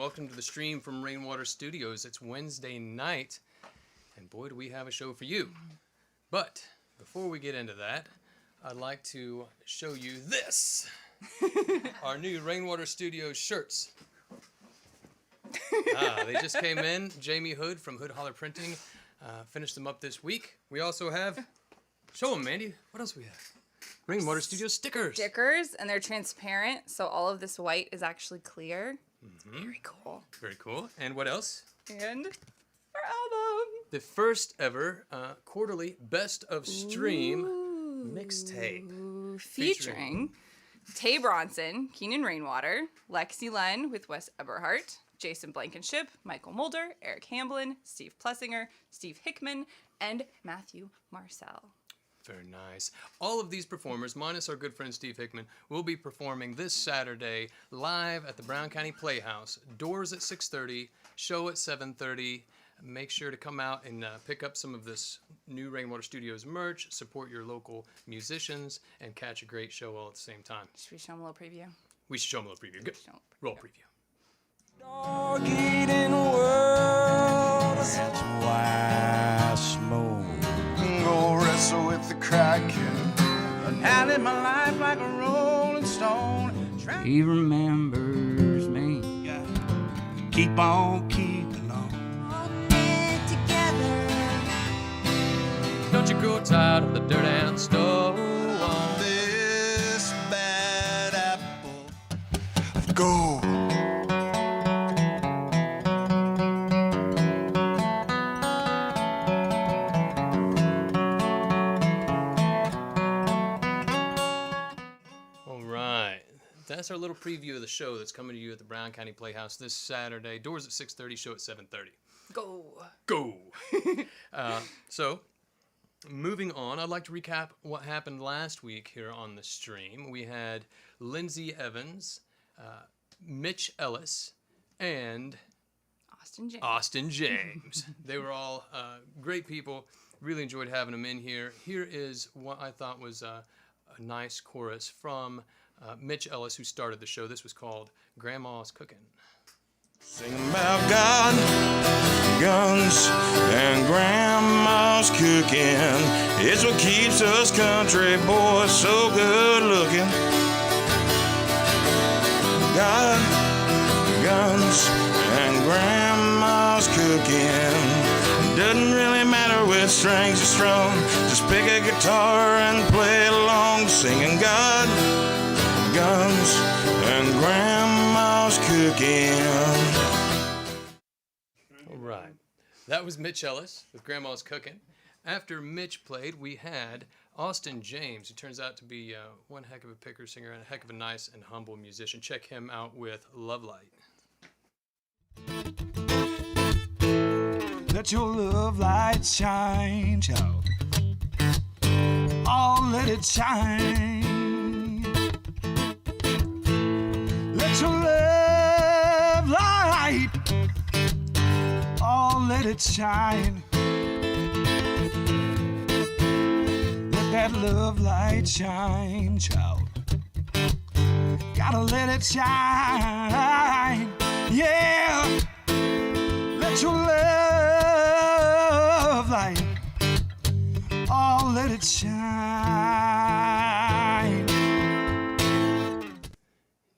Welcome to the stream from Rainwater Studios. It's Wednesday night, and boy, do we have a show for you. But before we get into that, I'd like to show you this. Our new Rainwater Studios shirts. They just came in. Jamie Hood from Hood Holler Printing finished them up this week. We also have, show them, Mandy. What else we have? Rainwater Studios stickers. Stickers, and they're transparent, so all of this white is actually clear. Mm-hmm. Very cool. Very cool. And what else? And our album. The first ever quarterly Best of Stream mixtape. Featuring Tay Bronson, Keenan Rainwater, Lexi Len with Wes Eberhardt, Jason Blankenship, Michael Mulder, Eric Hamblin, Steve Plessinger, Steve Hickman, and Matthew Marcel. Very nice. All of these performers, minus our good friend Steve Hickman, will be performing this Saturday live at the Brown County Playhouse. Doors at 6:30, show at 7:30. Make sure to come out and pick up some of this new Rainwater Studios merch, support your local musicians, and catch a great show all at the same time. Should we show them a little preview? We should show them a little preview. Good. Roll preview. Dog-eating world, that's why I smoke. Go wrestle with the Kraken. I live my life like a rolling stone. He remembers me. Keep on keeping on. All knit together. Don't you grow tired of the dirt and stone? This bad apple. Go. That's our little preview of the show that's coming to you at the Brown County Playhouse this Saturday. Doors at 6:30, show at 7:30. Go! So, moving on, I'd like to recap what happened last week here on the stream. We had Lindsay Evans, Mitch Ellis, and Austin James. They were all great people. Really enjoyed having them in here. Here is what I thought was a nice chorus from Mitch Ellis, who started the show. This was called Grandma's Cookin'. Singing about God, guns, and Grandma's cooking. It's what keeps us country boys so good looking. God, guns, and Grandma's cooking. Doesn't really matter which strings are strung. Just pick a guitar and play along, singing God, guns, and Grandma's cooking. All right. That was Mitch Ellis with Grandma's Cooking. After Mitch played, we had Austin James, who turns out to be one heck of a picker, singer, and a heck of a nice and humble musician. Check him out with Love Light. Let your love light shine, child. Oh, let it shine. Let your love light, oh, let it shine. Let that love light shine, child. Gotta let it shine, yeah. Let your love light, oh, let it shine.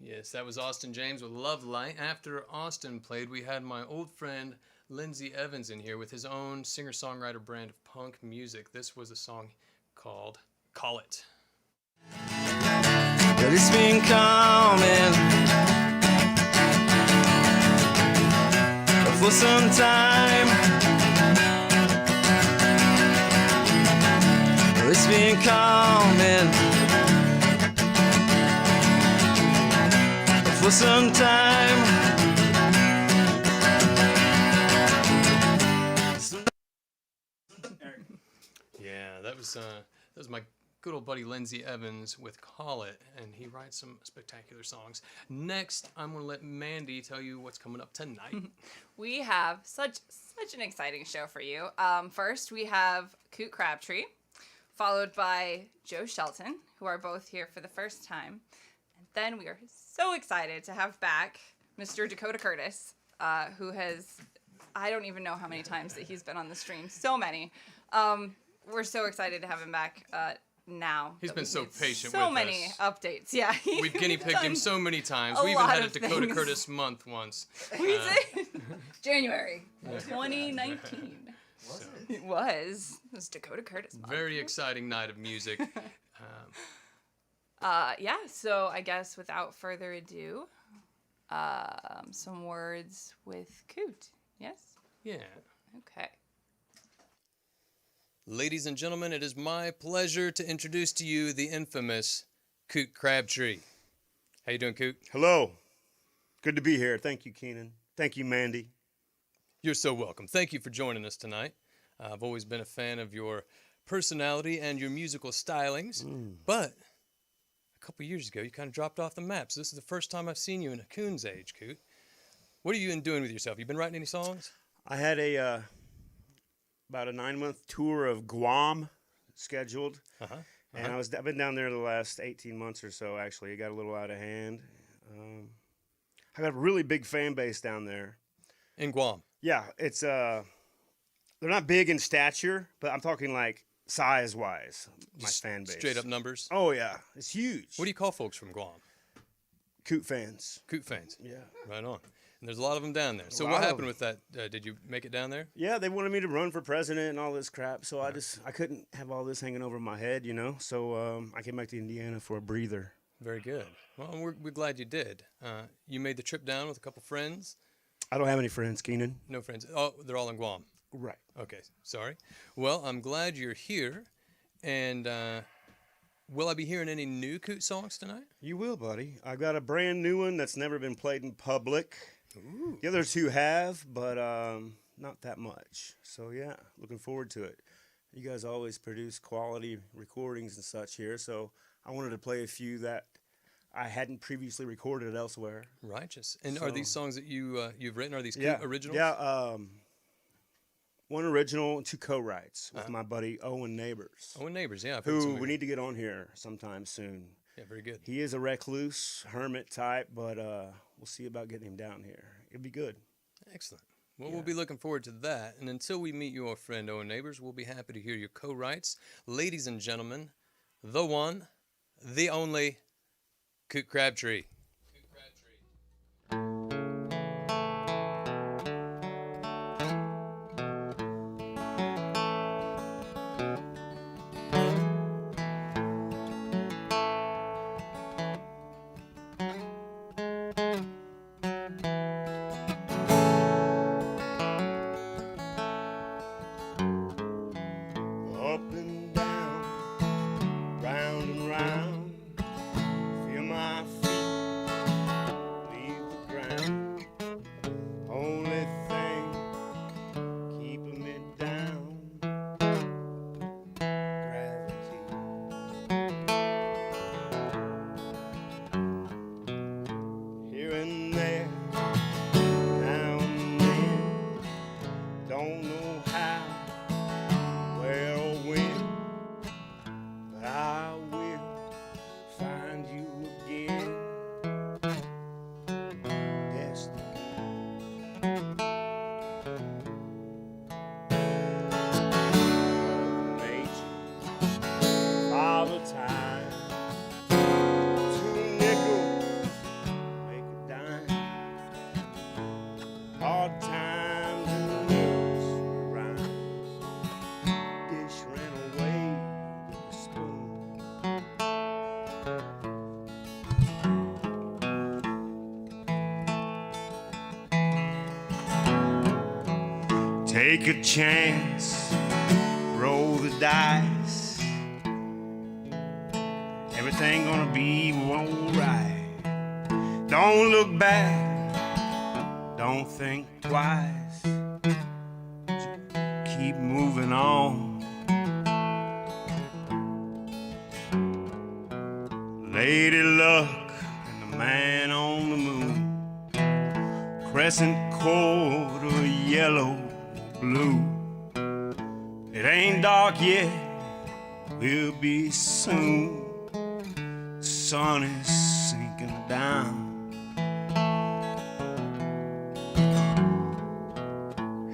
Yes, that was Austin James with Love Light. After Austin played, we had my old friend Lindsay Evans in here with his own singer-songwriter brand of punk music. This was a song called Call It. But it's been coming for some time. It's been coming for some time. Yeah, that was my good old buddy Lindsay Evans with Call It, and he writes some spectacular songs. Next, I'm going to let Mandy tell you what's coming up tonight. We have such an exciting show for you. First, we have Coot Crabtree, followed by Joe Shelton, who are both here for the first time. And then we are so excited to have back Mr. Dakota Curtis who has, I don't even know how many times that he's been on the stream. So many. We're so excited to have him back now. He's been so patient so with many us. updates. Yeah. We've guinea pigged him so many times. a We even lot had a of Dakota things. Curtis month once. We did. January 2019. It was. It was Dakota Curtis month. Very exciting night of music. Yeah, so I guess without further ado, some words with Coot. Yes? Yeah. Okay. Ladies and gentlemen, it is my pleasure to introduce to you the infamous Coot Crabtree. How you doing, Coot? Hello. Good to be here. Thank you, Keenan. Thank you, Mandy. You're so welcome. Thank you for joining us tonight. I've always been a fan of your personality and your musical stylings, but a couple years ago, you kind of dropped off the map. So this is the first time I've seen you in a coon's age, Coot. What are you been doing with yourself? You been writing any songs? I had about a 9-month tour of Guam scheduled, and I've been down there the last 18 months or so. Actually, it got a little out of hand. I got a really big fan base down there. In Guam? Yeah, it's they're not big in stature, but I'm talking like size-wise. My fan base. Straight up numbers? Oh yeah, it's huge. What do you call folks from Guam? Coot fans? Coot fans. Yeah. Right on. And there's a lot of them down there. So lot what of happened them. with that? Did you make it down there? Yeah, they wanted me to run for president and all this crap, so I couldn't have all this hanging over my head, you know. So I came back to Indiana for a breather. Very good. Well, we're glad you did. You made the trip down with a couple friends. I don't have any friends, Keenan. No friends. Oh, they're all in Guam. Right. Okay, sorry. Well, I'm glad you're here. And will I be hearing any new Coot songs tonight? You will, buddy. I got a brand new one that's never been played in public. Ooh. The other two have, but not that much. So yeah, looking forward to it. You guys always produce quality recordings and such here, so I wanted to play a few that I hadn't previously recorded elsewhere. Righteous. And are these songs that you've written? Are these Coot originals? Yeah. One original and two co-writes with my buddy Owen Neighbors. Owen Neighbors, yeah. I've heard some Who of we your- need to get on here sometime soon. Yeah, very good. He is a recluse, hermit type, but we'll see about getting him down here. It'd be good. Excellent. Well, we'll be looking forward to that. And until we meet your friend Owen Neighbors, we'll be happy to hear your co-writes. Ladies and gentlemen, the one, the only, Coot Crabtree. Up and down, round and round, feel my feet leave the ground. Only thing keeping me down, gravity. Here and there, now and then, don't know how, where or when, but I will find you again. Destiny. Mother Nature, Father Time, 2 nickels make a dime. Hard times and nursery rhymes. Dish ran away with the spoon. Take a chance, roll the dice. Everything gonna be alright. Don't look back, don't think twice. Keep moving on. Lady Luck and the man on the moon. Crescent cord of yellow, blue. It ain't dark yet, will be soon. Sun is sinking down.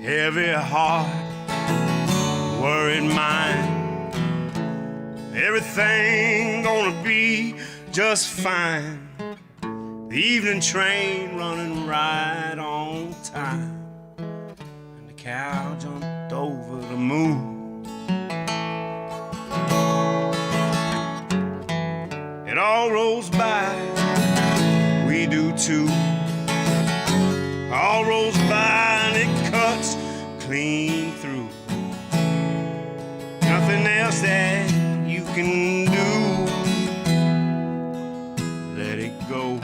heavy heart, worried mind. Everything gonna be just fine. The evening train running right on time, and the cow jumped over the moon. It all rolls by, we do too. All rolls by and it cuts clean through. Nothing else that you can do. Let it go.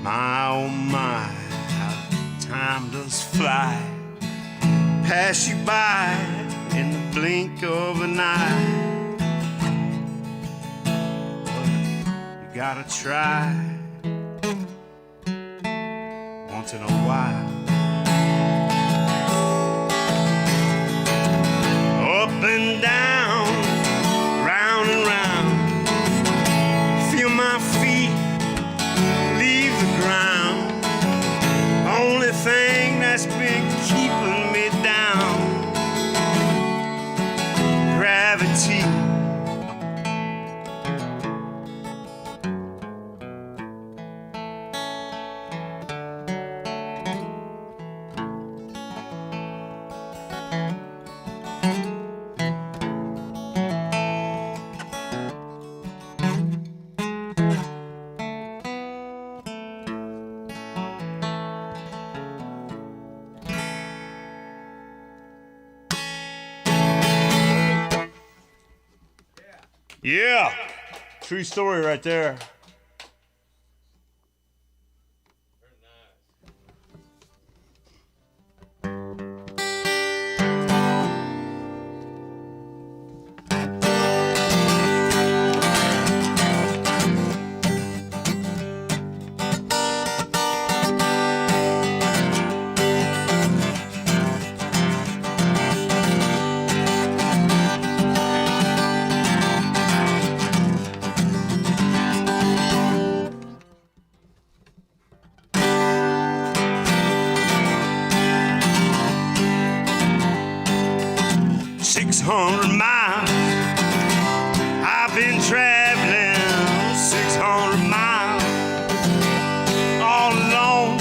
My oh my, how time does fly, pass you by in the blink of an eye. But you gotta try once in a while. Up and down, round and round, feel my feet leave the ground. Only thing that's been keeping me down, gravity. Yeah, true story right there. Miles. I've been traveling 600 miles all alone.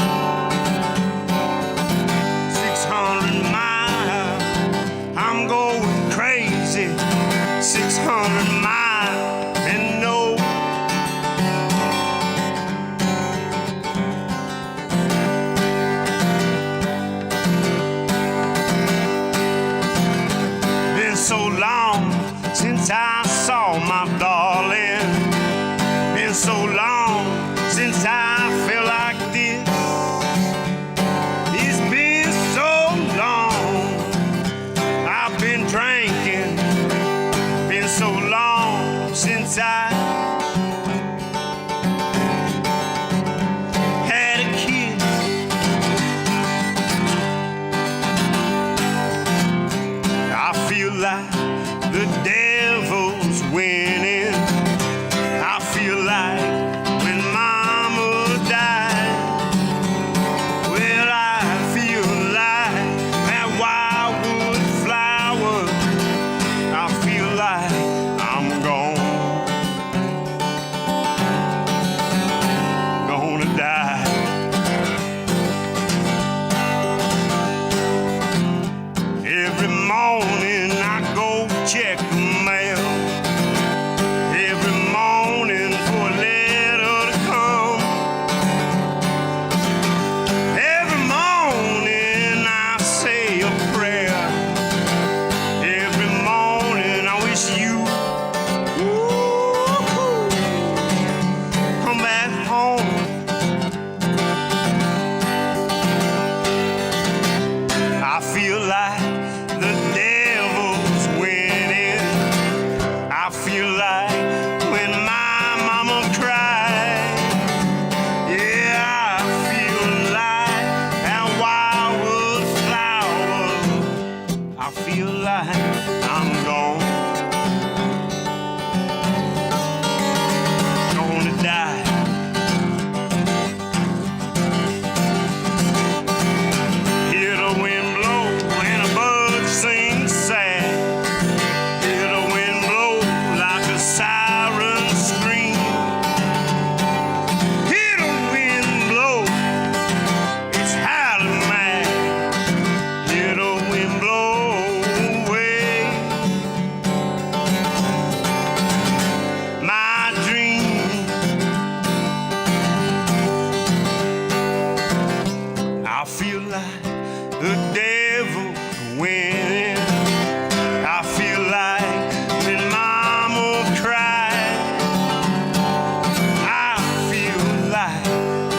600 miles, I'm going crazy. 600 miles and no. Been so long since I saw my darling. Been so long since I felt like this. It's been so long I've been drinking. Been so long since I had a kiss. I feel like the devil's winning. I feel like when mama died. Well, I feel like that wildwood flower. I feel like I'm gone. I feel like when my mama cried. Yeah, I feel like that wildwood flower. I feel like I'm gone. Gonna die. Hear the wind blow and a bird sing sad. Hear the wind blow like a siren scream. Hear the wind blow, it's howling mad. Hear the wind blow away my dream. I feel like the devil winning. I feel like when mama cried. I feel like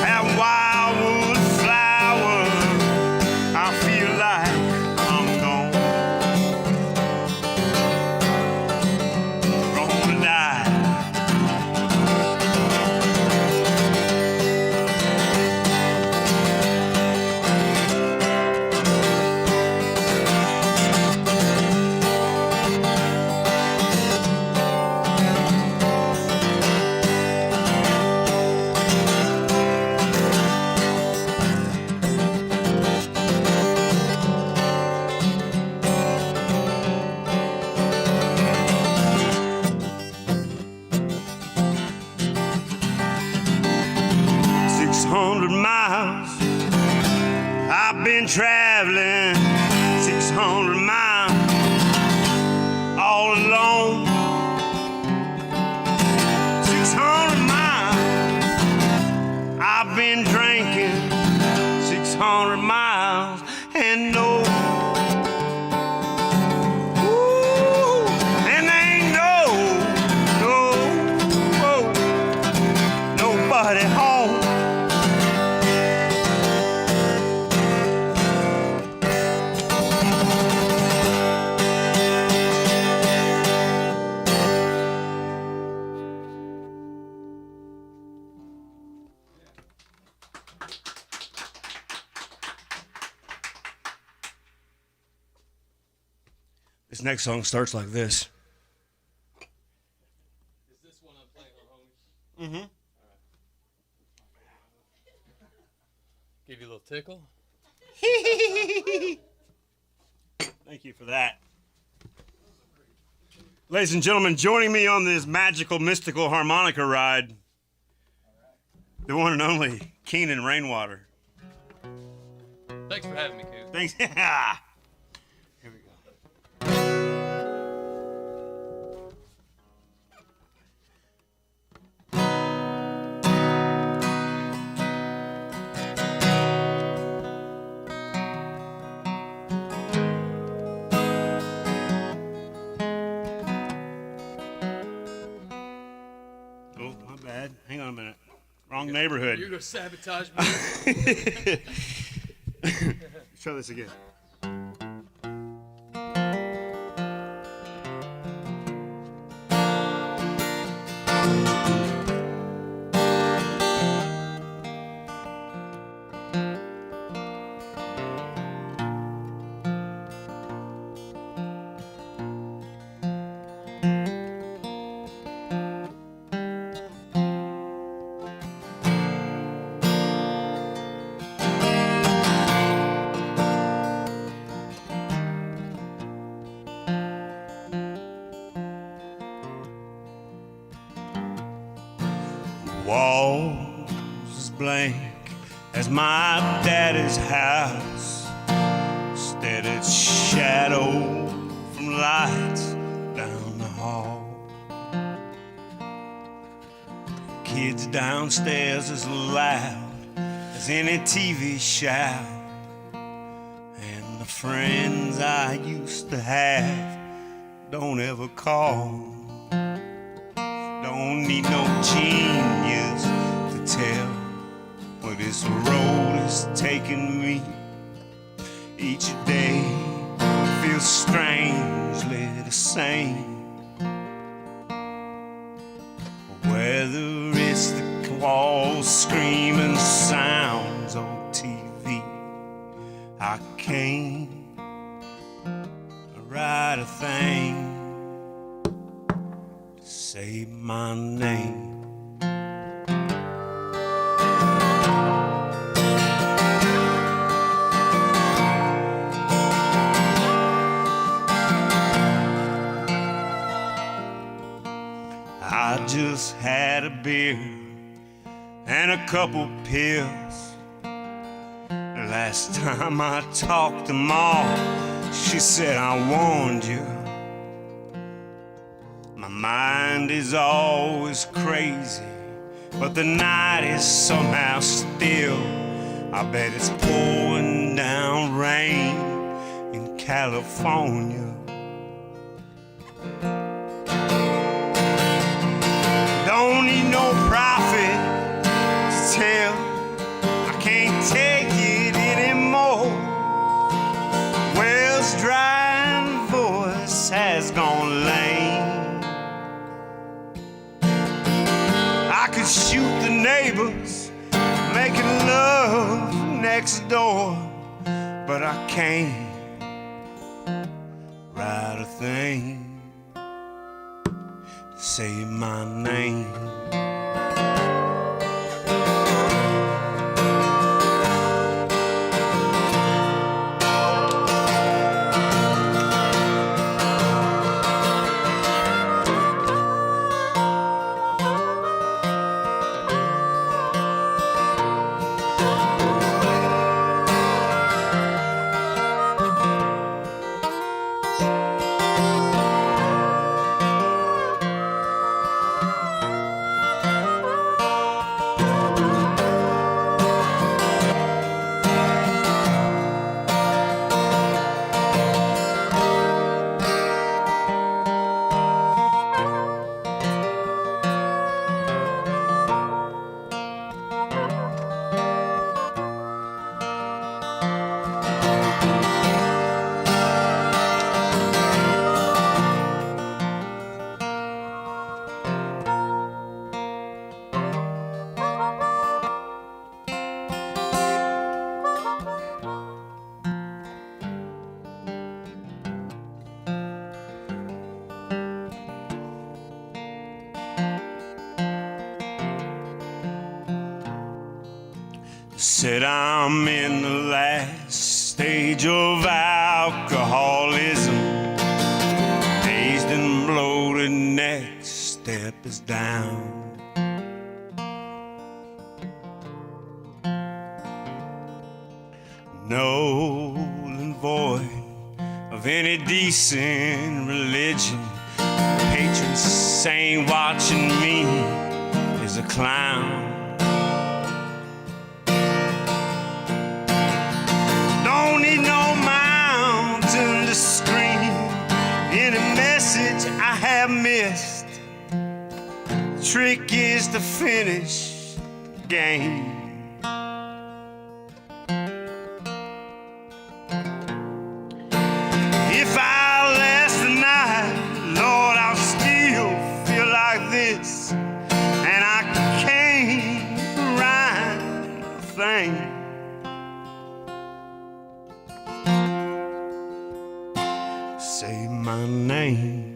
that wildwood flower. I feel like I'm gone. Gonna die. 600 miles I've been traveling, 600 miles all alone. 600 miles I've been drinking, 600 miles and no. And ain't nobody home. This next song starts like this. Is this one I'm playing on homies? Mm-hmm. Give you a little tickle. Thank you for that. Ladies and gentlemen, joining me on this magical, mystical harmonica ride, the one and only Keenan Rainwater. Thanks for having me, Coot. Thanks. Here we go. Oh, my bad. Hang on a minute. Wrong neighborhood. You're going to sabotage me. Try this again. Walls as blank as my daddy's house, steady its shadow from lights down the hall. Kids downstairs as loud as any TV shout, and the friends I used to have don't ever call. Don't need no genius to tell where this road is taking me. Each day feels strangely the same. Whether it's the walls screaming sounds on TV, I can't write a thing to say my name. I just had a beer and a couple pills. Last time I talked to Ma, she said I warned you. My mind is always crazy, but the night is somehow still. I bet it's pouring down rain in California. Don't need no prophet to tell I can't take it anymore. Well's dry and the voice has gone lame. I could shoot the neighbors making love next door, but I can't write a thing to say my name. Said I'm in the last stage of alcoholism. Dazed and bloated, next step is down. Null and void of any decent religion. Patron saint watching me is a clown. To scream any message I have missed. The trick is to finish the game. If I last the night, Lord, I'll still feel like this, and I can't write a thing. Say my name.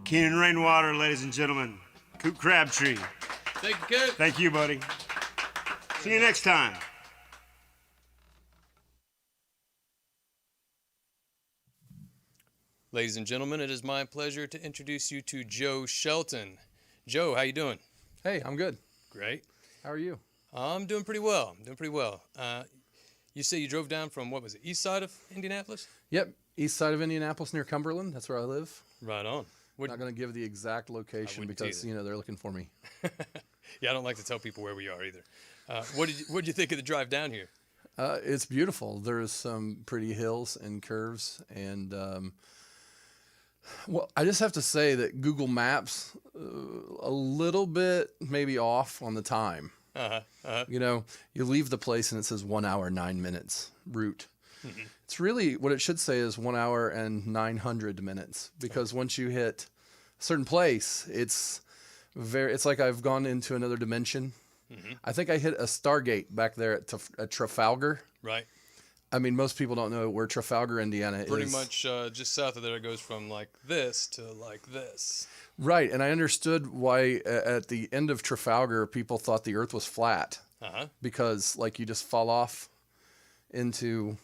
Keenan Rainwater, ladies and gentlemen. Coot Crabtree. Thank you, Coot. Thank you, buddy. See you next time. Ladies and gentlemen, it is my pleasure to introduce you to Joe Shelton. Joe, how you doing? Hey, I'm good. Great. How are you? I'm doing pretty well. You say you drove down from, what was it, east side of Indianapolis? Yep, east side of Indianapolis near Cumberland. That's where I live. Right on. Not going to give the exact location because they're looking for me. Yeah, I don't like to tell people where we are either. What did you think of the drive down here? It's beautiful. There's some pretty hills and curves, and well, I just have to say that Google Maps a little bit maybe off on the time. You leave the place and it says 1 hour 9 minutes route. Mm-hmm. It's really what it should say is 1 hour and 900 minutes, because once you hit a certain place, it's like I've gone into another dimension. Mm-hmm. I think I hit a Stargate back there at Trafalgar. Right. I mean, most people don't know where Trafalgar, Indiana is. Pretty much just south of there, it goes from like this to like this. Right, and I understood why at the end of Trafalgar, people thought the Earth was flat. Because, like, you just fall off into,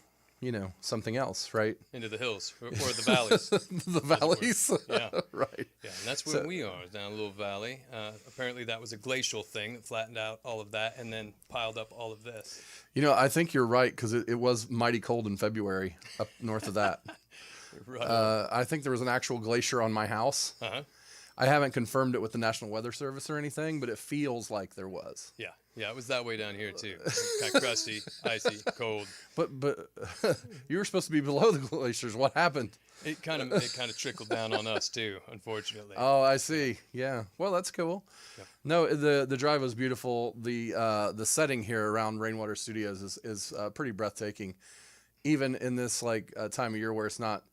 something else, right? Into the hills or the valleys. The valleys? Yeah. Right. Yeah, and that's where we are, down a little valley. Apparently that was a glacial thing that flattened out all of that and then piled up all of this. I think you're right, because it was mighty cold in February up north of that. Right. I think there was an actual glacier on my house. I haven't confirmed it with the National Weather Service or anything, but it feels like there was. Yeah, it was that way down here too. Kind of crusty, icy, cold. But you were supposed to be below the glaciers. What happened? It kind of trickled down on us too, unfortunately. Oh, I see. Yeah. Well, that's cool. Yeah. No, the drive was beautiful. The setting here around Rainwater Studios is pretty breathtaking, even in this time of year where it's not,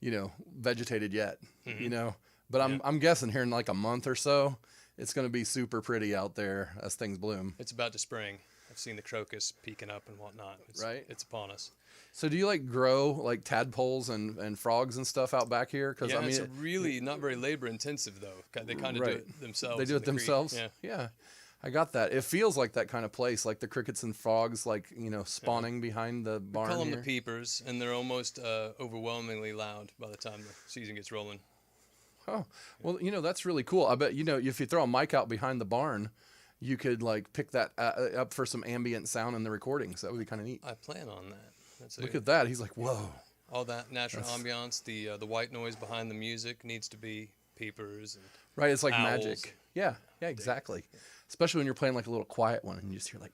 vegetated yet. Mm-hmm. But I'm guessing here in like a month or so, it's going to be super pretty out there as things bloom. It's about to spring. I've seen the crocus peeking up and whatnot. Right. It's upon us. So do you grow tadpoles and frogs and stuff out back here? Because it's really not very labor intensive though. They kind of do it themselves. They do it themselves. Yeah. I got that. It feels like that kind of place, like the crickets and frogs, spawning behind the barn. We call them here. the peepers, and they're almost overwhelmingly loud by the time the season gets rolling. Oh, well, that's really cool. I bet, if you throw a mic out behind the barn, you could pick that up for some ambient sound in the recordings. That would be kind of neat. I plan on that. Look at that. He's like, whoa. All that natural ambiance, the white noise behind the music needs to be peepers. And right. It's like owls. Magic. Yeah, exactly. Yeah. Especially when you're playing a little quiet one and you just hear right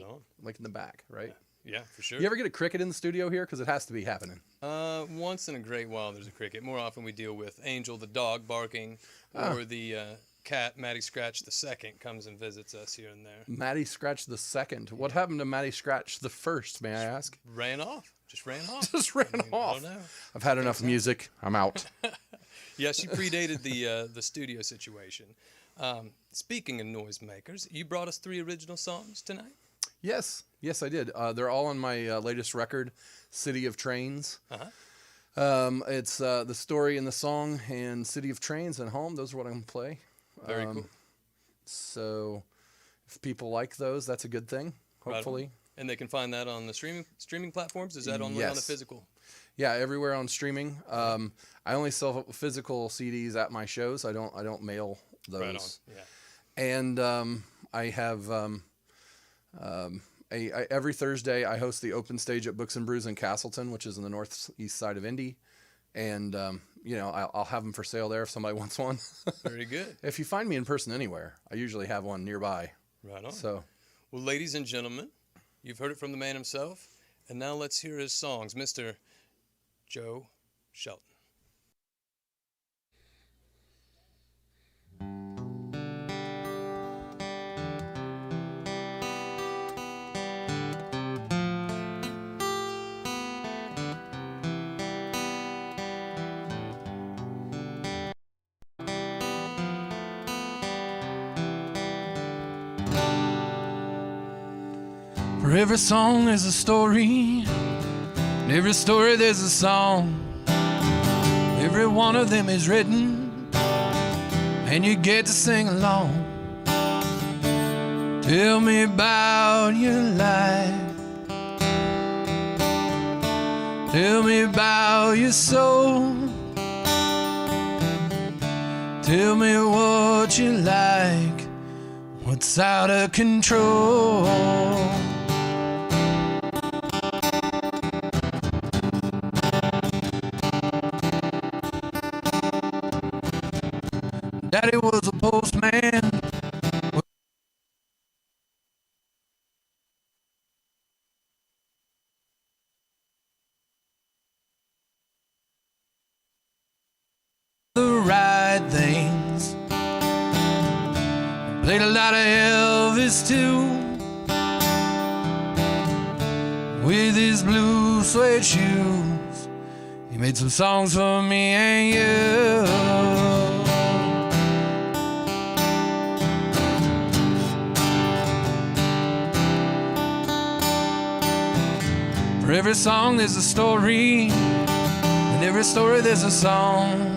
on. Like in the back, right? Yeah, for sure. You ever get a cricket in the studio here? Because it has to be happening. Once in a great while there's a cricket. More often we deal with Angel the dog barking, or the cat Matty Scratch the second comes and visits us here and there. Matty Scratch the second. What happened to Matty Scratch the first? May I ask? Ran off. Just ran off. I don't know. I've had enough music. I'm out. Yeah, she predated the studio situation. Speaking of noisemakers, you brought us 3 original songs tonight? Yes, I did. They're all on my latest record, City of Trains. It's the story and the song and City of Trains and Home. Those are what I'm going to play. Very cool. So if people like those, that's a good thing, hopefully. Right. And they can find that on the streaming platforms? Is that only on the physical? Yeah, everywhere on streaming. I only sell physical CDs at my shows. I don't mail those. Right on. Yeah. And I have every Thursday I host the open stage at Books and Brews in Castleton, which is in the northeast side of Indy. And I'll have them for sale there if somebody wants one. Very good. If you find me in person anywhere, I usually have one nearby. Right on. So, well, ladies and gentlemen, you've heard it from the man himself, and now let's hear his songs, Mr. Joe Shelton. For every song there's a story, and every story there's a song. Every one of them is written, and you get to sing along. Tell me about your life. Tell me about your soul. Tell me what you like, what's out of control. Daddy was a postman. The right things. Played a lot of Elvis too. With his blue suede shoes, he made some songs for me and you. For every song there's a story, and every story there's a song.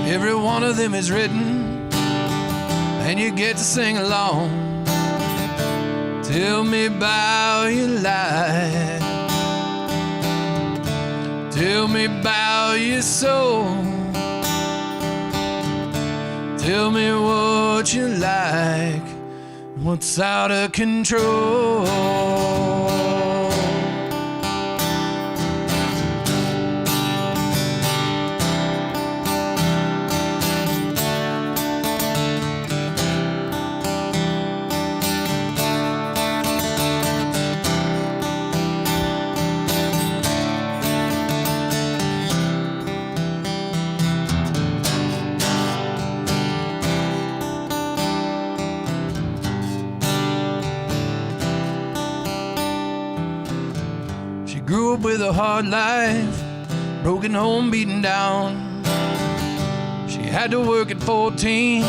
Every one of them is written, and you get to sing along. Tell me about your life. Tell me about your soul. Tell me what you like, what's out of control. Grew up with a hard life, broken home, beaten down. She had to work at 14,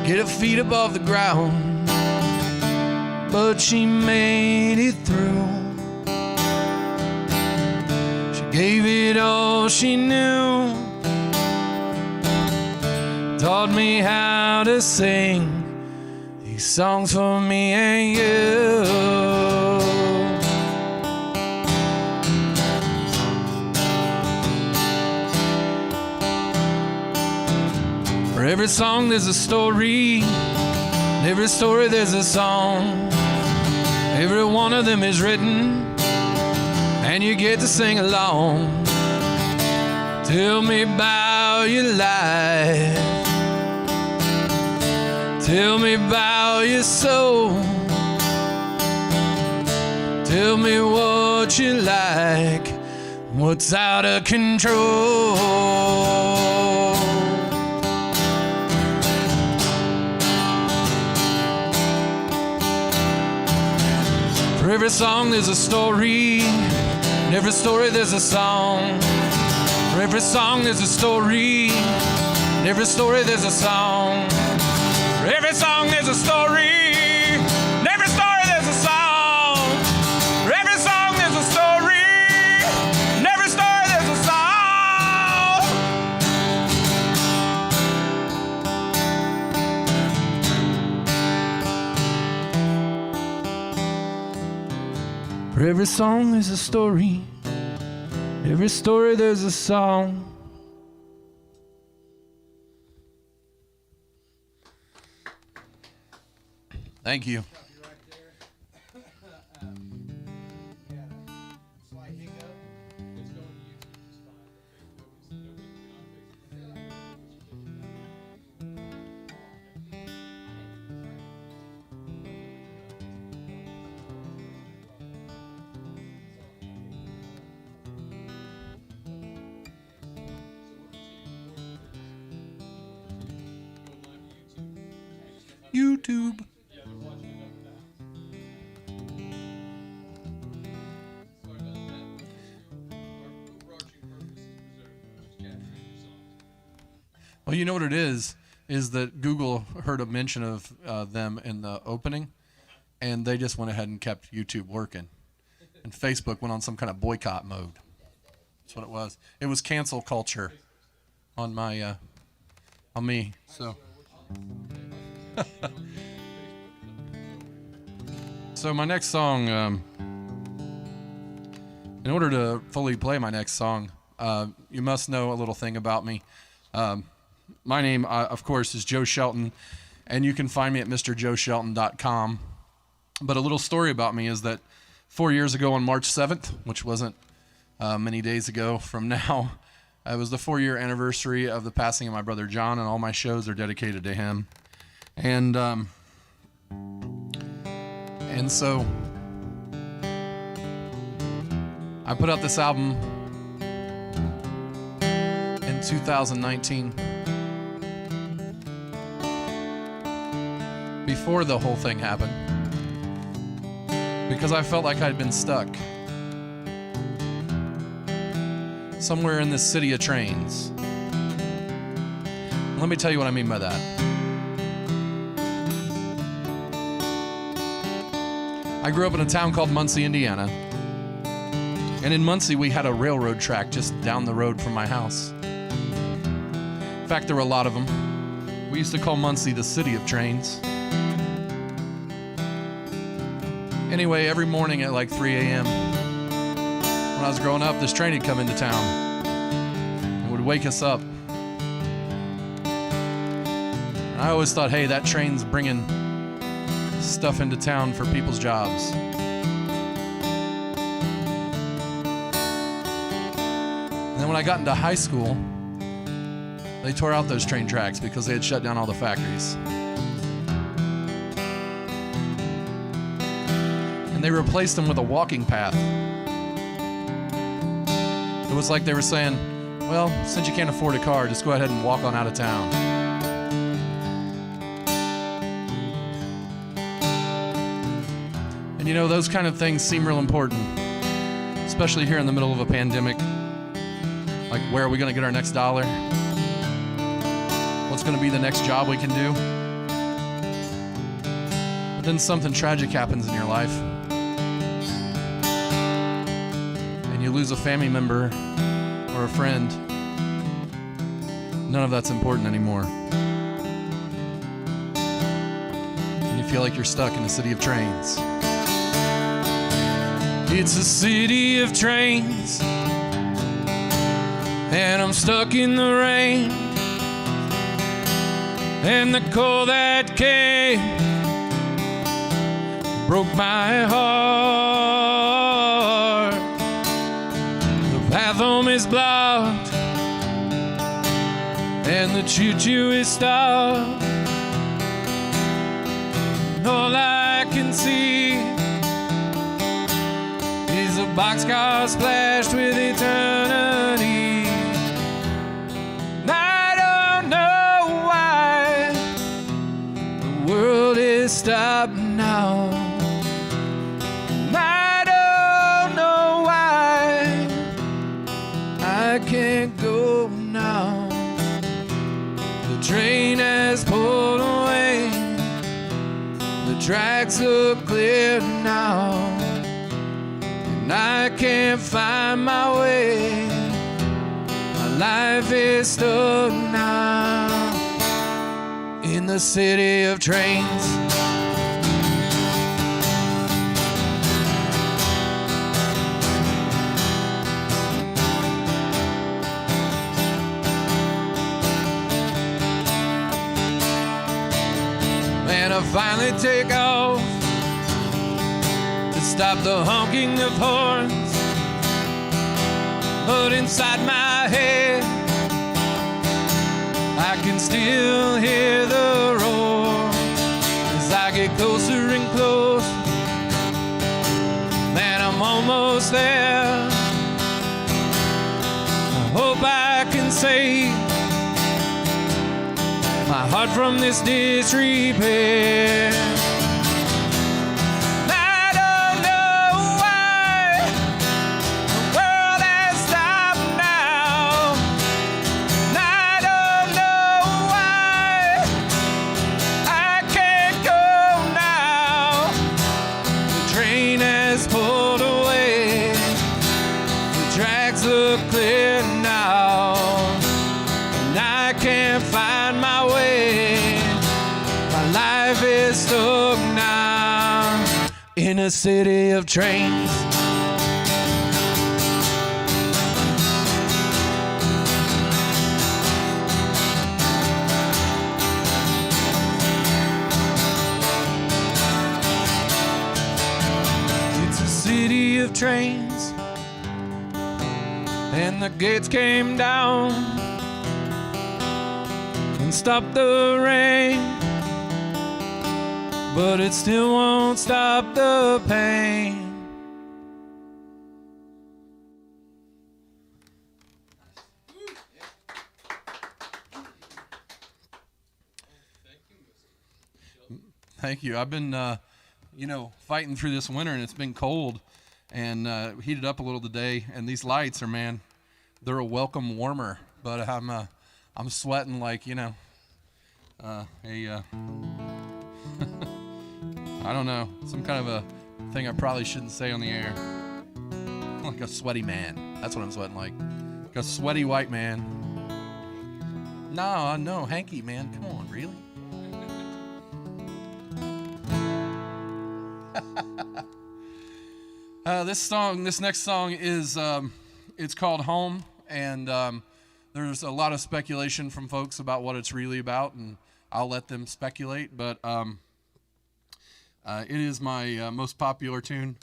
get her feet above the ground. But she made it through. She gave it all she knew. Taught me how to sing these songs for me and you. For every song there's a story, and every story there's a song. Every one of them is written, and you get to sing along. Tell me about your life. Tell me about your soul. Tell me what you like, what's out of control. For every song there's a story, and every story there's a song. For every song there's a story, and every story there's a song. For every song there's a story, and every story there's a song. For every song there's a story, and every story there's a song. For every song there's a story, every story there's a song. Thank you. YouTube. Well, you know what it is that Google heard a mention of them in the opening, and they just went ahead and kept YouTube working. And Facebook went on some kind of boycott mode. That's what it was. It was cancel culture on my, on me, so. So my next song, in order to fully play my next song, you must know a little thing about me. My name, of course, is Joe Shelton, and you can find me at mrjoeshelton.com. But a little story about me is that 4 years ago on March 7th, which wasn't many days ago from now, It was the 4-year anniversary of the passing of my brother John, and all my shows are dedicated to him. And so I put out this album in 2019. Before the whole thing happened, because I felt like I'd been stuck somewhere in this city of trains. Let me tell you what I mean by that. I grew up in a town called Muncie, Indiana. And in Muncie, we had a railroad track just down the road from my house. In fact, there were a lot of them. We used to call Muncie the city of trains. Anyway, every morning at like 3 a.m., when I was growing up, this train would come into town and would wake us up. And I always thought, hey, that train's bringing stuff into town for people's jobs. And then when I got into high school, they tore out those train tracks because they had shut down all the factories. And they replaced them with a walking path. It was like they were saying, well, since you can't afford a car, just go ahead and walk on out of town. And you know, those kind of things seem real important, especially here in the middle of a pandemic. Like, where are we going to get our next dollar? What's going to be the next job we can do? But then something tragic happens in your life. And you lose a family member or a friend. None of that's important anymore. And you feel like you're stuck in a city of trains. It's a city of trains, and I'm stuck in the rain, and the cold that came broke my heart. The path home is blocked, and the choo-choo is stopped. All I can see is a boxcar splashed with eternity. And I don't know why the world is stopped now. And I don't know why I can't go now. The train has pulled away, the tracks look clear now, and I can't find my way. My life is stuck now in the city of trains. And I finally take off to stop the honking of horns. But inside my head, I can still hear the roar as I get closer and closer. Man, I'm almost there. I hope I can save my heart from this disrepair. Clear now, and I can't find my way. My life is stuck now in a city of trains. It's a city of trains, and the gates came down and stopped the rain, but it still won't stop the pain. Thank you. I've been, fighting through this winter, and it's been cold, and heated up a little today. And these lights are, man, they're a welcome warmer. But I'm sweating like, I don't know, some kind of a thing I probably shouldn't say on the air. Like a sweaty man. That's what I'm sweating like. Like a sweaty white man. No, hanky, man. Come on, really? This next song is, it's called Home, and there's a lot of speculation from folks about what it's really about, and I'll let them speculate, but it is my most popular tune.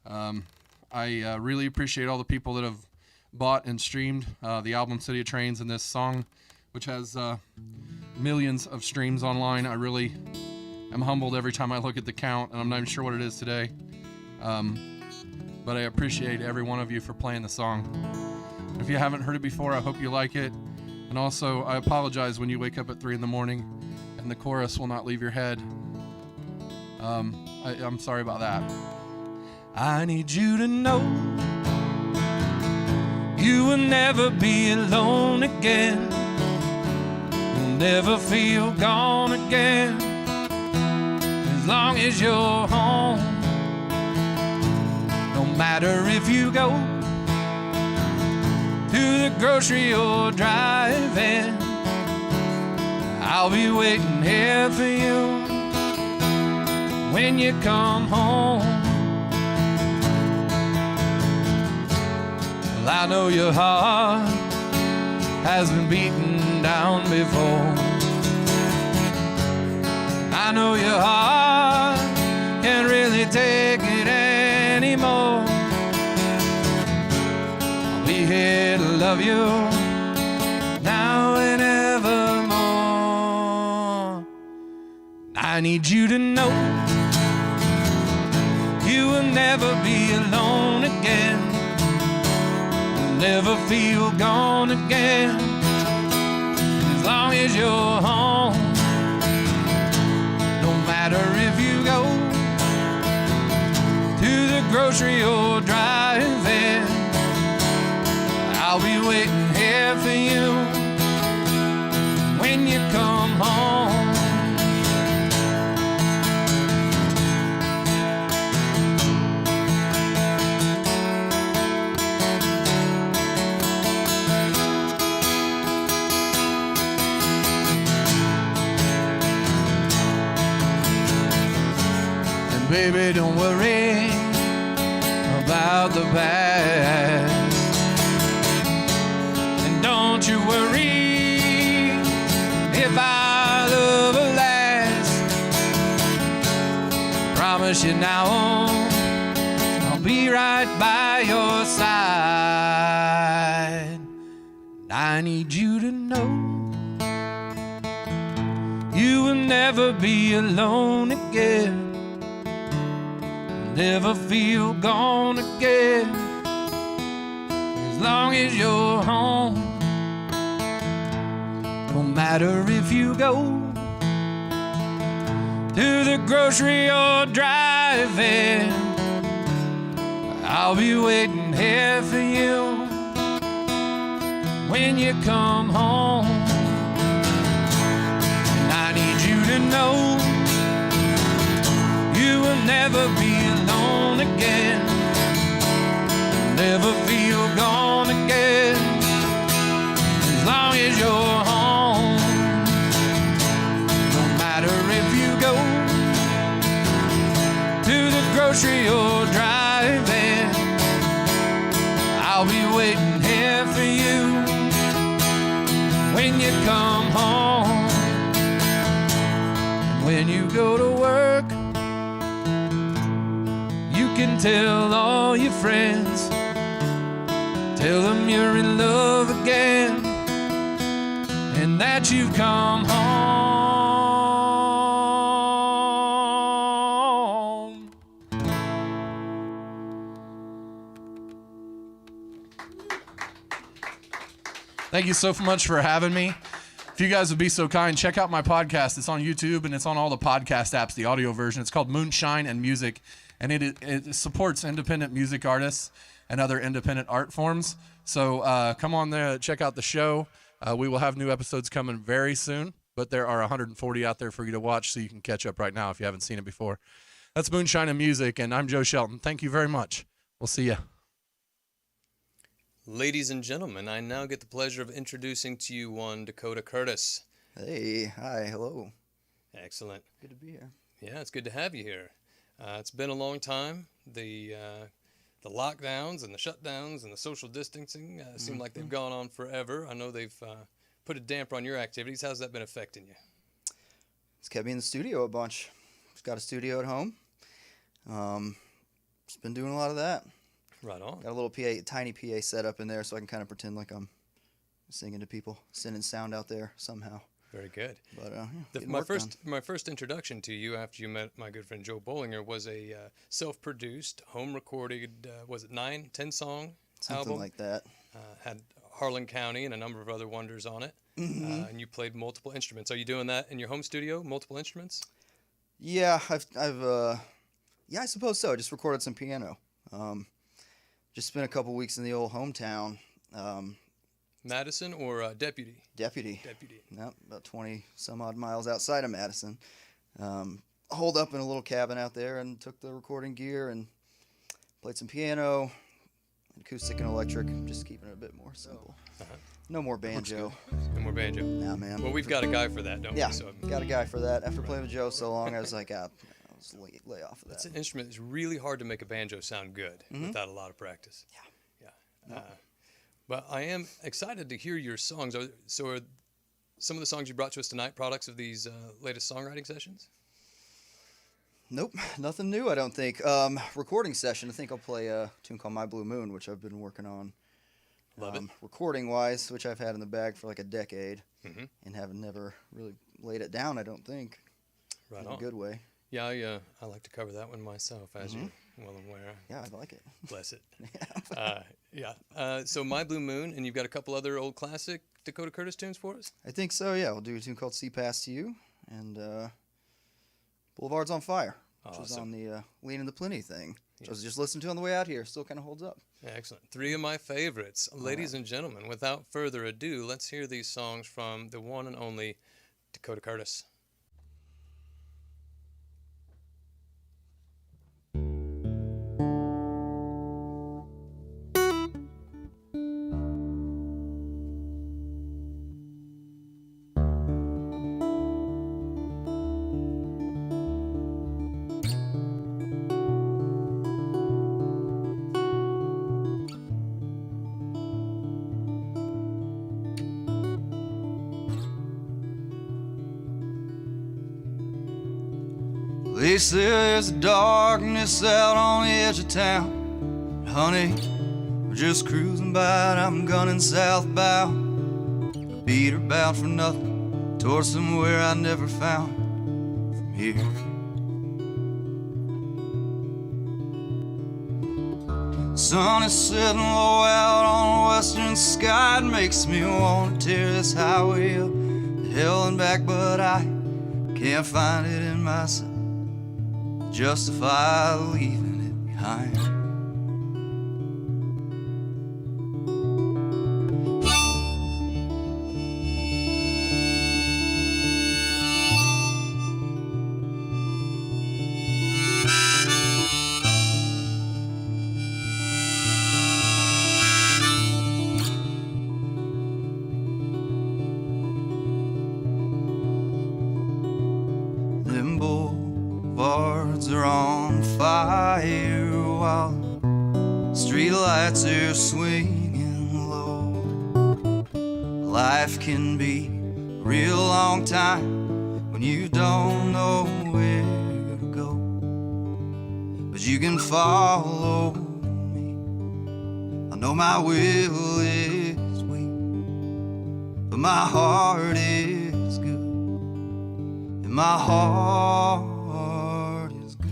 I really appreciate all the people that have bought and streamed the album City of Trains and this song, which has millions of streams online. I really am humbled every time I look at the count, and I'm not even sure what it is today. But I appreciate every one of you for playing the song. If you haven't heard it before, I hope you like it. And also, I apologize when you wake up at 3 in the morning and the chorus will not leave your head. I'm sorry about that. I need you to know you will never be alone again. You'll never feel gone again as long as you're home. No matter if you go to the grocery or drive-in, I'll be waiting here for you when you come home. Well, I know your heart has been beaten down before. I know your heart can't really take it anymore. I'll be here to love you now and evermore. I need you to know you will never be alone again. You'll never feel gone again as long as you're home. No matter if you go to the grocery or drive-in, I'll be waiting here for you when you come home. And baby, don't worry about the past, and don't you worry if our love will last. Promise you now, I'll be right by your side. I need you to know you will never be alone again. Never feel gone again as long as you're home. No matter if you go to the grocery or drive-in, I'll be waiting here for you when you come home. And I need you to know you will never be alone again. Never feel gone again as long as you're home. No matter if you go to the grocery or drive-in, I'll be waiting here for you when you come home. And when you go to work, you can tell all your friends, Tell them you're in love again and that you've come home. Thank you so much for having me. If you guys would be so kind, check out my podcast. It's on YouTube and it's on all the podcast apps, the audio version. It's called Moonshine and Music, and it supports independent music artists and other independent art forms. So come on there, check out the show. We will have new episodes coming very soon, but there are 140 out there for you to watch, so you can catch up right now if you haven't seen it before. That's Moonshine and Music, and I'm Joe Shelton. Thank you very much. We'll see you. Ladies and gentlemen, I now get the pleasure of introducing to you one Dakota Curtis. Hey, hi, hello. Excellent. Good to be here. Yeah, it's good to have you here. It's been a long time. The lockdowns and the shutdowns and the social distancing seem like they've gone on forever. I know they've put a damper on your activities. How's that been affecting you? It's kept me in the studio a bunch. Just got a studio at home. Just been doing a lot of that. Right on. Got a little tiny PA set up in there so I can kind of pretend like I'm singing to people, sending sound out there somehow. Very good. But my first introduction to you after you met my good friend Joe Bollinger was a self-produced, home-recorded, was it 10 song Something album? like that. Had Harlan County and a number of other wonders on it. And you played multiple instruments. Are you doing that in your home studio, multiple instruments? Yeah, yeah, I suppose so. I just recorded some piano. Just spent a couple weeks in the old hometown. Madison or Deputy? Deputy. Deputy. Yep, about 20 some odd miles outside of Madison. Holed up in a little cabin out there and took the recording gear and played some piano, acoustic and electric, just keeping it a bit more simple. No more banjo. No more banjo. Nah, man. Well, we've got a guy for that, don't Yeah, we? So, got a guy for that. After playing with Joe so long, I was like, I'll just lay off of that. it's an instrument that's really hard to make a banjo sound good without a lot of practice. Yeah. But I am excited to hear your songs. Are some of the songs you brought to us tonight products of these latest songwriting sessions? Nope, nothing new, I don't think. Recording session, I think I'll play a tune called My Blue Moon, which I've been working on. Love it. Recording-wise, which I've had in the bag for like a decade, and have never really laid it down, I don't think. Right in on. a good way. Yeah, I like to cover that one myself, as you're well aware. Yeah, I like it. Bless it. So My Blue Moon, and you've got a couple other old classic Dakota Curtis tunes for us? I think so, yeah. We'll do a tune called See Past You, and Boulevard's on Fire, which was on the Lean in the Plenty thing, which I was just listening to on the way out here. Still kind of holds up. Excellent. Three of my favorites. Ladies and gentlemen, without further ado, let's hear these songs from the one and only Dakota Curtis. They say there's darkness out on the edge of town. Honey, we're just cruising by and I'm gunning southbound. Beat her bound for nothing towards somewhere I never found from here. Sun is setting low out on the western sky. It makes me want to tear this highway up to hell and back, but I can't find it in myself to justify leaving it behind. Them boulevards are on fire while streetlights are swinging low. Life can be a real long time when you don't know where to go, but you can follow me. I know my will is weak, but my heart is good, and my heart is good.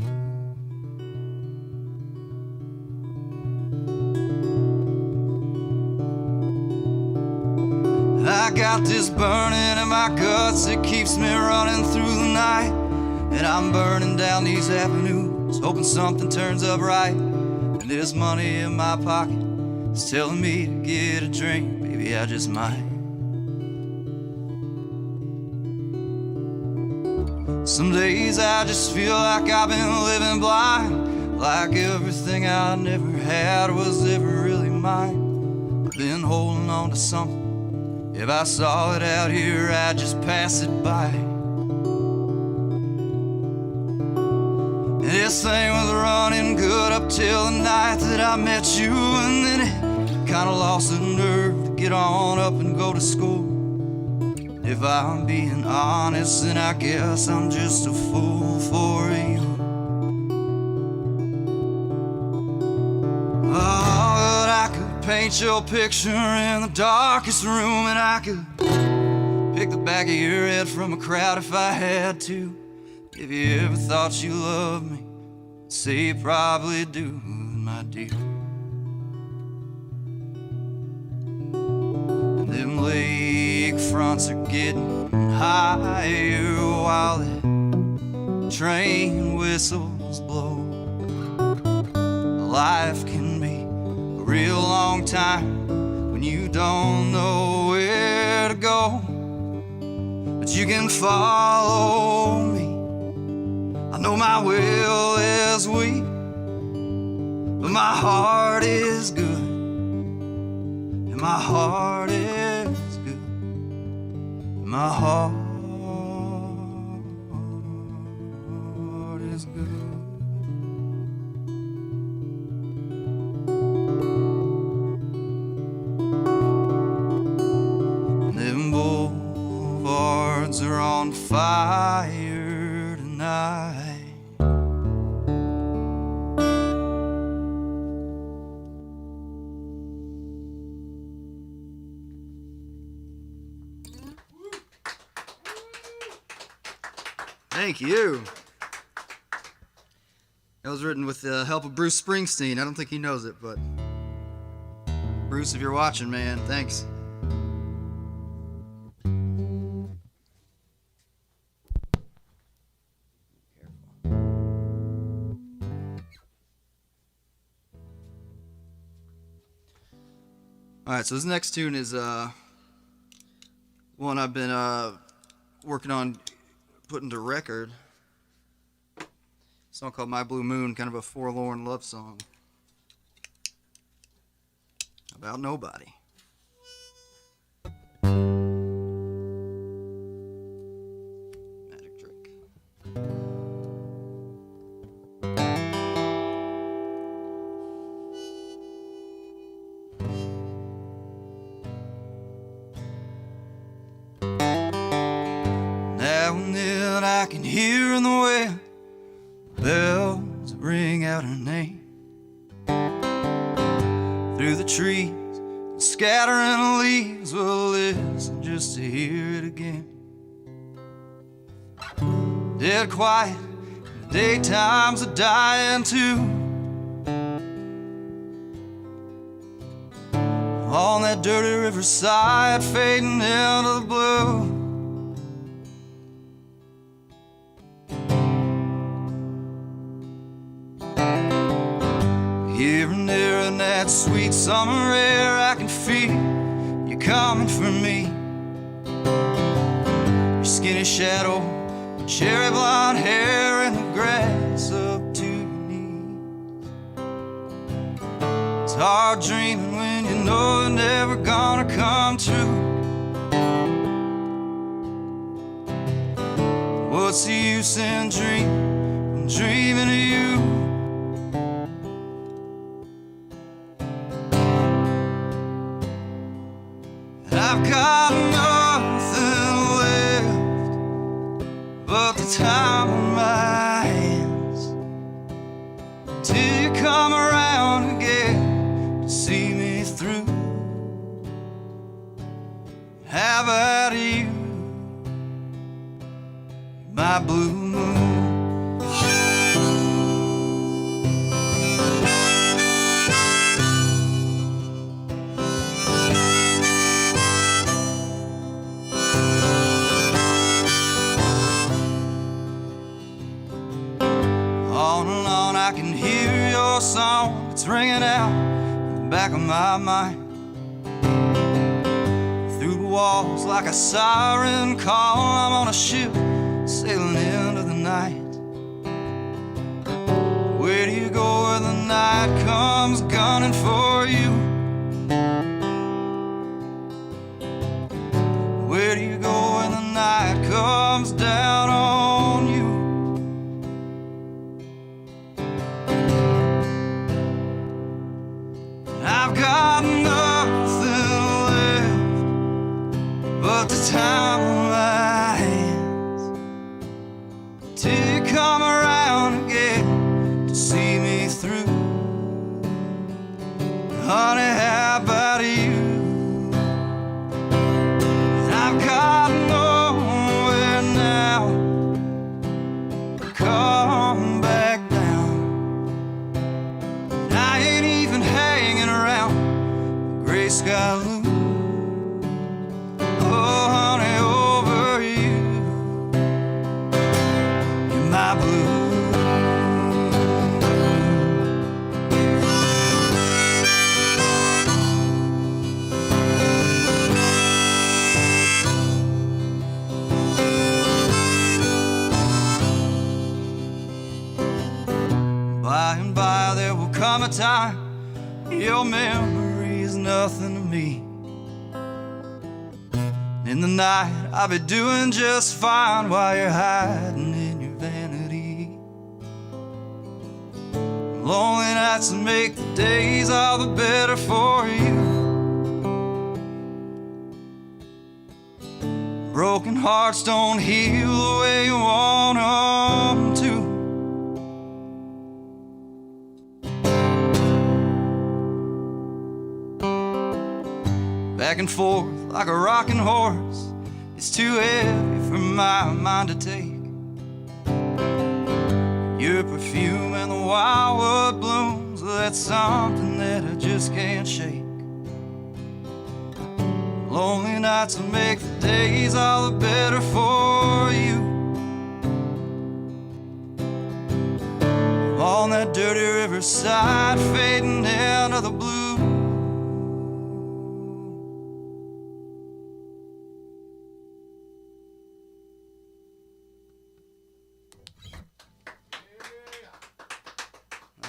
I got this burning in my guts that keeps me running through the night, and I'm burning down these avenues, hoping something turns up right. And this money in my pocket is telling me to get a drink, baby, I just might. Some days I just feel like I've been living blind, like everything I never had was ever really mine. Been holding on to something. If I saw it out here, I'd just pass it by. And this thing was running good up till the night that I met you, and then it kinda lost the nerve to get on up and go to school. If I'm being honest, then I guess I'm just a fool for you. Oh, I could paint your picture in the darkest room, and I could pick the back of your head from a crowd if I had to. If you ever thought you loved me, say you probably do, my dear. And them lake fronts are getting higher while the train whistles blow. Life can be a real long time when you don't know where to go, but you can follow me. I know my will is weak, but my heart is good, and my heart is good, and my heart is good. Boulevards are on fire tonight. Thank you. That was written with the help of Bruce Springsteen. I don't think he knows it, but Bruce, if you're watching, man, thanks. All right, so this next tune is one I've been working on putting to record. A song called My Blue Moon, kind of a forlorn love song about nobody. Magic trick. Now and then I can hear in the wind bells ring out her name through the trees, scattering leaves. Will listen just to hear it again. Dead quiet, the daytimes are dying too. On that dirty riverside, fading into the blue. Here and there in that sweet summer air, I can feel you coming for me. Your skinny shadow, your cherry blonde hair, and the grass up to your knees. It's hard dreaming when you know it's never gonna come true. What's the use in dreaming? I'm dreaming of you. I've got nothing left but the time on my hands till you come around again to see me my blue moon. On and on I can hear your song, it's ringing out in the back of my mind. Through the walls like a siren call, I'm on a ship sailing into the night. Where do you go when the night comes gunning for you? Where do you go when the night comes down on you? I've got nothing left but the time on my hands till you come around again to see me through. Honey, how about you? I've got nowhere now to come back down. I ain't even hanging around the gray sky loom. Oh, honey, over you, you're my blue. By and by there will come a time your memory is nothing to me. In the night I'll be doing just fine while you're hiding in your vanity. Lonely nights will make the days all the better for you. Broken hearts don't heal the way you want them to. Back and forth like a rocking horse, it's too heavy for my mind to take. Your perfume and the wildwood blooms, that's something that I just can't shake. Lonely nights will make the days all the better for you. On that dirty riverside, fading into the blue.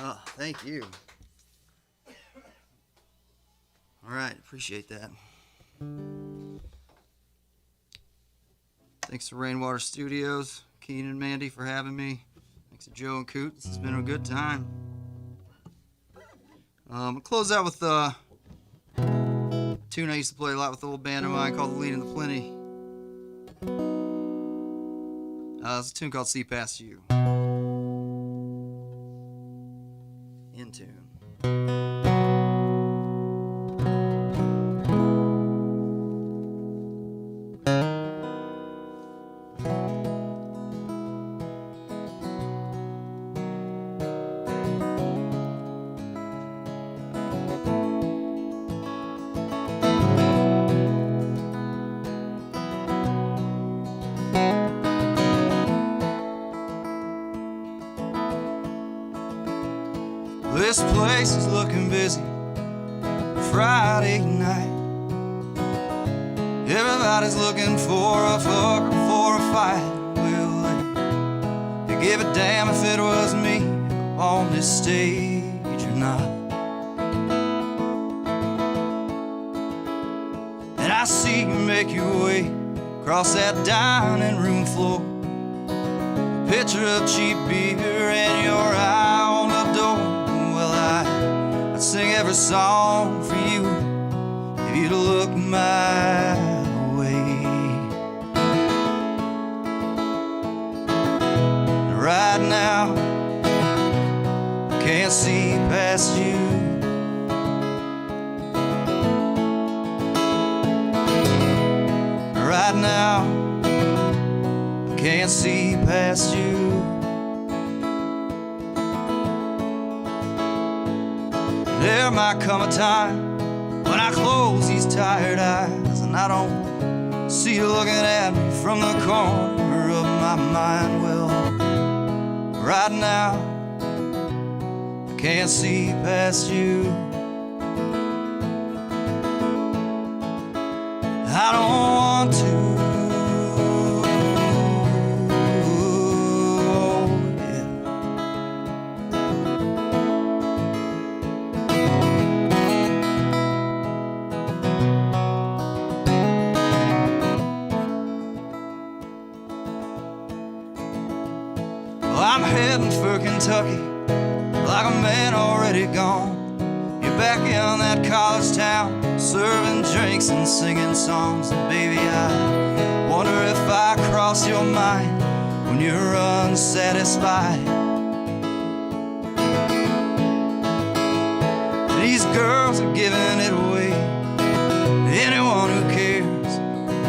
Oh, thank you. All right, appreciate that. Thanks to Rainwater Studios, Keenan and Mandy for having me. Thanks to Joe and Coot. This has been a good time. I'll close out with a tune I used to play a lot with the old band of mine called The Lean and the Plenty. It's a tune called See Past You. In tune. This place is looking busy Friday night. Everybody's looking for a fuck or for a fight. Will they give a damn if it was me on this stage or not? And I see you make your way across that dining room floor. A pitcher of cheap beer and your eye on the door. I'd sing every song for you if you'd look my way. Right now, I can't see past you. Right now, I can't see past you. There might come a time when I close these tired eyes and I don't see you looking at me from the corner of my mind. Well, right now I can't see past you. I don't want to. Yeah. Well, I'm heading for Kentucky like a man already gone. You're back in that college town, serving drinks and singing songs. And baby, I wonder if I cross your mind when you're unsatisfied. These girls are giving it away to anyone who cares.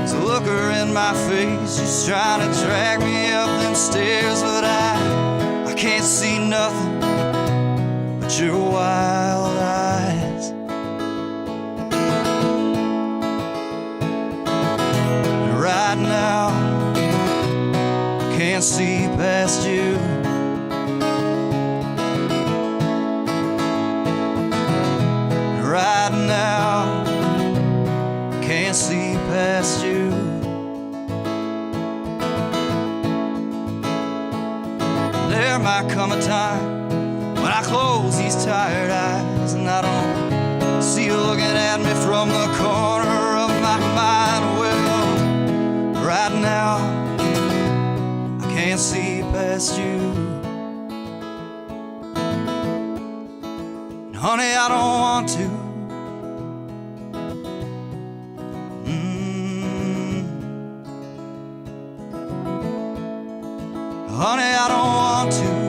So look her in my face, she's trying to drag me up them stairs, but I can't see nothing but your wild eyes. And right now I can't see past you. And right now I can't see past you. There might come a time when I close these tired eyes and I don't see you looking at me from the corner of my mind. Well, right now I can't see past you. And honey, I don't want to. Honey, I don't want to.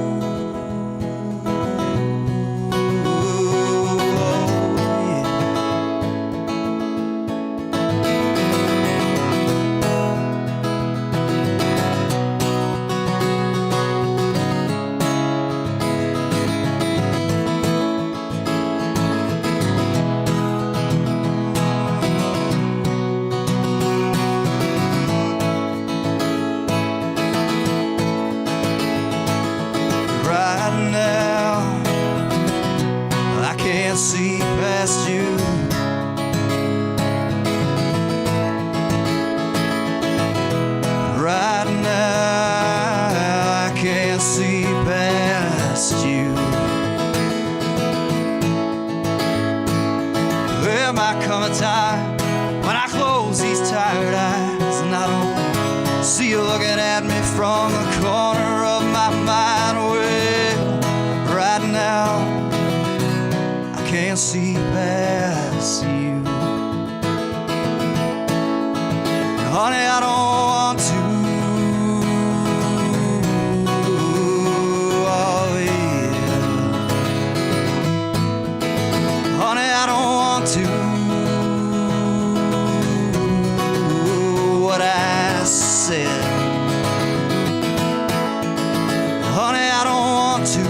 See past you. Right now I can't see past you. There might come a time when I close these tired eyes and I don't see you looking at me from the corner of my mind. Well, right now can't see past you. Honey, I don't want to. Oh, yeah. Honey, I don't want to. What I said. Honey, I don't want to.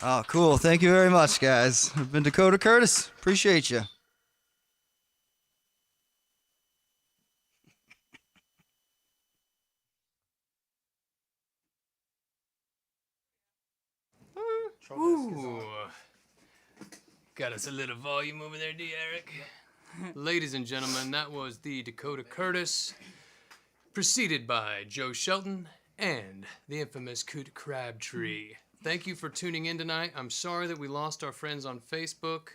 Oh, cool. Thank you very much, guys. I've been Dakota Curtis. Appreciate you. Ooh. Got us a little volume over there, D. Eric. Ladies and gentlemen, that was the Dakota Curtis, preceded by Joe Shelton and the infamous Coot Crabtree. Thank you for tuning in tonight. I'm sorry that we lost our friends on Facebook.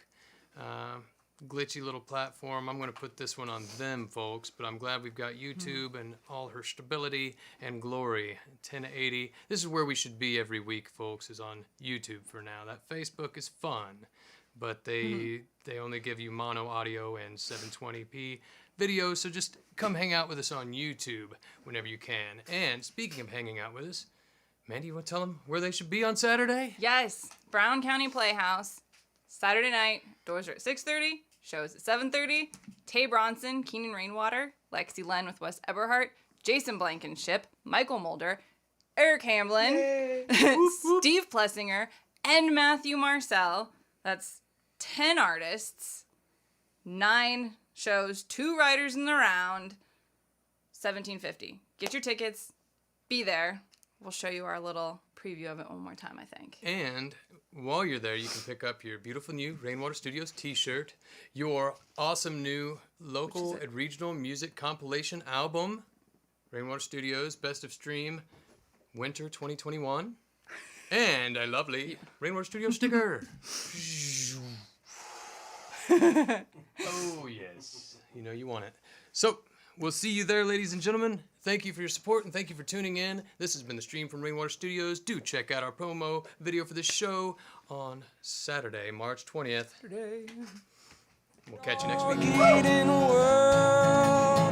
glitchy little platform. I'm going to put this one on them, folks, but I'm glad we've got YouTube and all her stability and glory. 1080. This is where we should be every week, folks, is on YouTube for now. That Facebook is fun, but they only give you mono audio and 720p videos, so just come hang out with us on YouTube whenever you can. And speaking of hanging out with us, Mandy, you want to tell them where they should be on Saturday? Yes, Brown County Playhouse. Saturday night, doors are at 6:30, shows at 7:30. Tay Bronson, Keenan Rainwater, Lexi Len with Wes Eberhardt, Jason Blankenship, Michael Mulder, Eric Hamblin, Steve Plessinger, and Matthew Marcel. That's 10 artists, 9 shows, 2 writers in the round, $17.50. Get your tickets, be there. We'll show you our little preview of it one more time, I think. And while you're there, you can pick up your beautiful new Rainwater Studios t-shirt, your awesome new local and regional music compilation album, Rainwater Studios Best of Stream Winter 2021, and a lovely Rainwater Studios sticker. Oh, yes. You know you want it. So, we'll see you there, ladies and gentlemen. Thank you for your support and thank you for tuning in. This has been the stream from Rainwater Studios. Do check out our promo video for this show on Saturday, March 20th. We'll catch you next week.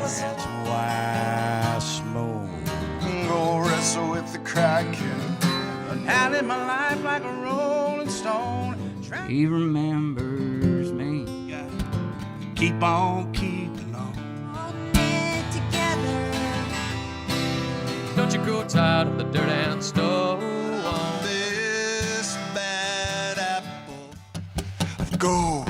That's why I smoke. Go wrestle with the Kraken. I live my life like a rolling stone. He remembers me. Keep on keeping on. Knit together. Don't you grow tired of the dirt and stone. This bad apple. Go.